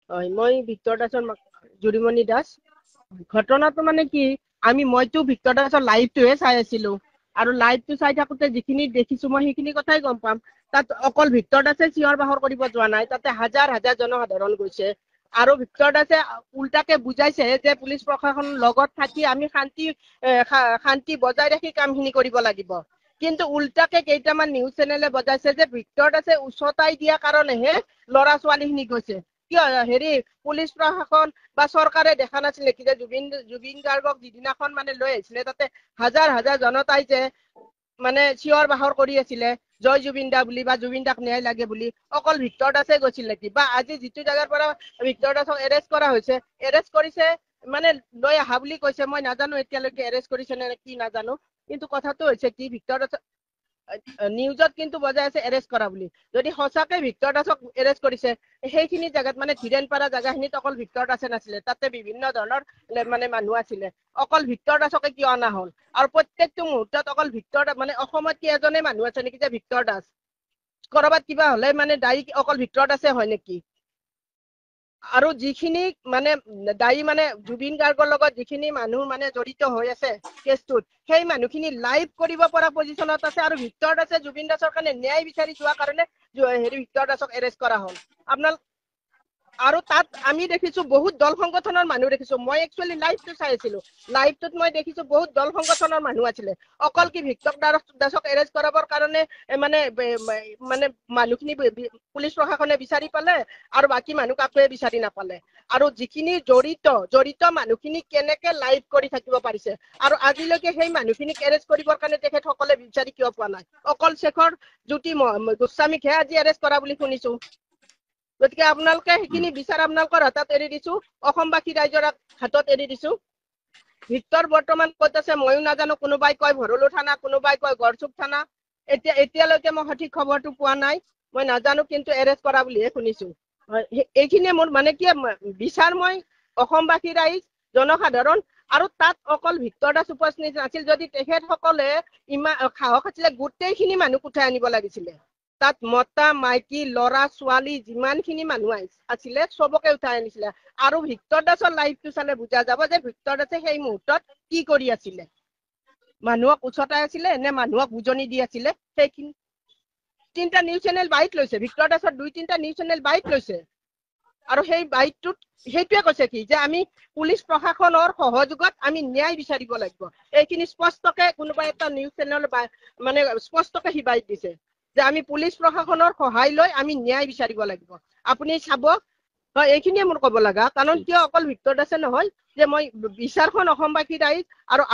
হয়, মই ভিক্টৰ দাসৰ জুৰিমণি দাস। ঘটনাটো মানে কি, মইতো ভিক্টৰ দাসৰ লাইভটোহে চাই আছিলো। আৰু লাইভটো চাই থাকোতে যিখিনি দেখিছো মই সেইখিনি কথাই গম পাম। তাত অকল ভিক্টৰ দাসে চিঞৰ বাখৰ কৰিব যোৱা নাই, তাতে হাজাৰ হাজাৰ জনসাধাৰণ গৈছে। আৰু ভিক্টৰ দাসে উল্টাকে বুজাইছে যে পুলিচ প্ৰশাসন লগত থাকি আমি শান্তি বজাই ৰাখি কামখিনি কৰিব লাগিব। কিন্তু উল্টাকে কেইটামান নিউজ চেনেলে বজাইছে যে ভিক্টৰ দাসে উচতাই দিয়া কাৰণেহে ল'ৰা ছোৱালীখিনি গৈছে। কিয় হেৰি পুলিচ প্ৰশাসন বা চৰকাৰে দেখা নাছিলে কি যে জুবিন গাৰ্গক যিদিনাখন মানে লৈ আহিছিলে তাতে হাজাৰ হাজাৰ জনতাই যে মানে চিঞৰ বাখৰ কৰি আছিলে জয় জুবিন দা বুলি বা জুবিন দাক ন্যায় লাগে বুলি। অকল ভিক্টৰ দাসে গৈছিল নেকি? বা আজি যিটো জাগাৰ পৰা ভিক্টৰ দাসক এৰেষ্ট কৰা হৈছে, এৰেষ্ট কৰিছে মানে লৈ আহা বুলি কৈছে। মই নাজানো এতিয়ালৈকে এৰেষ্ট কৰিছে নে কি নাজানো। কিন্তু কথাটো হৈছে কি, ভিক্টৰ দাসক নিউজত কিন্তু বজাই আছে এৰেষ্ট কৰা বুলি। যদি সঁচাকে ভিক্টৰ দাসক এৰেষ্ট কৰিছে, সেইখিনি জাগাত মানে ধীৰেন পাৰা জাগাখিনিত অকল ভিক্টৰ দাসে নাছিলে, তাতে বিভিন্ন ধৰণৰ মানে মানুহ আছিলে। অকল ভিক্টৰ দাসকে কিয় অনা হ'ল? আৰু প্ৰত্যেকটো মুহূৰ্তত অকল ভিক্টৰ দাস মানে অসমত কি এজনে মানুহ আছে নেকি যে ভিক্টৰ দাস? কৰবাত কিবা হলে মানে দায়ী অকল ভিক্টৰ দাসে হয় নেকি? আৰু যিখিনি মানে দায়ী মানে জুবিন গাৰ্গৰ লগত যিখিনি মানুহ মানে জড়িত হৈ আছে কেছটোত, সেই মানুহখিনি লাইভ কৰিব পৰা পজিশ্যনত আছে। আৰু ভিক্টৰ দাসে জুবিন দাসৰ কাৰণে ন্যায় বিচাৰি যোৱা কাৰণে হেৰি ভিক্টৰ দাসক এৰেষ্ট কৰা হ'ল। আপোনালোক আৰু তাত আমি দেখিছো বহুত দল সংগঠনৰ মানুহ দেখিছো। মই একচুৱেলি লাইভটো চাই আছিলো। লাইভটোত মই দেখিছো বহুত দল সংগঠনৰ মানুহ আছিলে। অকল কি ভিক্টৰ দাসক এৰেষ্ট কৰাবৰ কাৰণে মানে মানে মানুহখিনি পুলিচ প্ৰশাসনে বিচাৰি পালে আৰু বাকী মানুহ কাকোৱে বিচাৰি নাপালে। আৰু যিখিনি জড়িত মানুহখিনি কেনেকে লাইভ কৰি থাকিব পাৰিছে আৰু আজিলৈকে সেই মানুহখিনিক এৰেষ্ট কৰিবৰ কাৰণে তেখেতসকলে বিচাৰি কিয় পোৱা নাই? অকল শেখৰ জ্যোতি গোস্বামীকহে আজি এৰেষ্ট কৰা বুলি শুনিছো। গতিকে আপোনালোকে সেইখিনি বিচাৰ আপোনালোকৰ হাতত এৰি দিছো, অসমবাসী ৰাইজৰ হাতত এৰি দিছো। ভিক্টৰ বৰ্তমান ক'ত আছে ময়ো নাজানো। কোনোবাই কয় ভৰলু থানা, কোনোবাই কয় গড়চুক থানা। এতিয়ালৈকে মই সঠিক খবৰটো পোৱা নাই। মই নাজানো, কিন্তু এৰেষ্ট কৰা বুলিহে শুনিছো। এইখিনিয়ে মোৰ মানে কি বিচাৰ, মই অসমবাসী ৰাইজ জনসাধাৰণ। আৰু তাত অকল ভিক্টৰ দাস উপস্থিত নাছিল। যদি তেখেতসকলে ইমান সাহস আছিলে গোটেইখিনি মানুহ উঠাই আনিব লাগিছিলে। তাত মতা মাইকী ল'ৰা ছোৱালী যিমানখিনি মানুহ আছিলে চবকে উঠাই আনিছিলে। আৰু ভিক্টৰ দাসৰ লাইভটো চালে বুজা যাব যে ভিক্টৰ দাসে সেই মুহূৰ্তত কি কৰি আছিলে। মানুহক উচতাই আছিলে নে মানুহক বুজনি দি আছিলে? সেইখিনি 3টা নিউজ চেনেল বাইট লৈছে। ভিক্টৰ দাসৰ 2-3টা নিউজ চেনেল বাইট লৈছে। আৰু সেই বাইটটোত সেইটোৱে কৈছে কি যে আমি পুলিচ প্ৰশাসনৰ সহযোগত আমি ন্যায় বিচাৰিব লাগিব। এইখিনি স্পষ্টকে কোনোবা এটা নিউজ চেনেল মানে স্পষ্টকে সি বাইট দিছে যে আমি পুলিচ প্ৰশাসনৰ সহায় লৈ আমি ন্যায় বিচাৰিব লাগিব। আপুনি চাব। হয়, এইখিনিয়ে মোৰ ক'ব লগা। কাৰণ কিয় অকল ভিক্টৰ দাসে নহয়, যে মই বিচাৰখন অসমবাসী ৰাইজ আৰু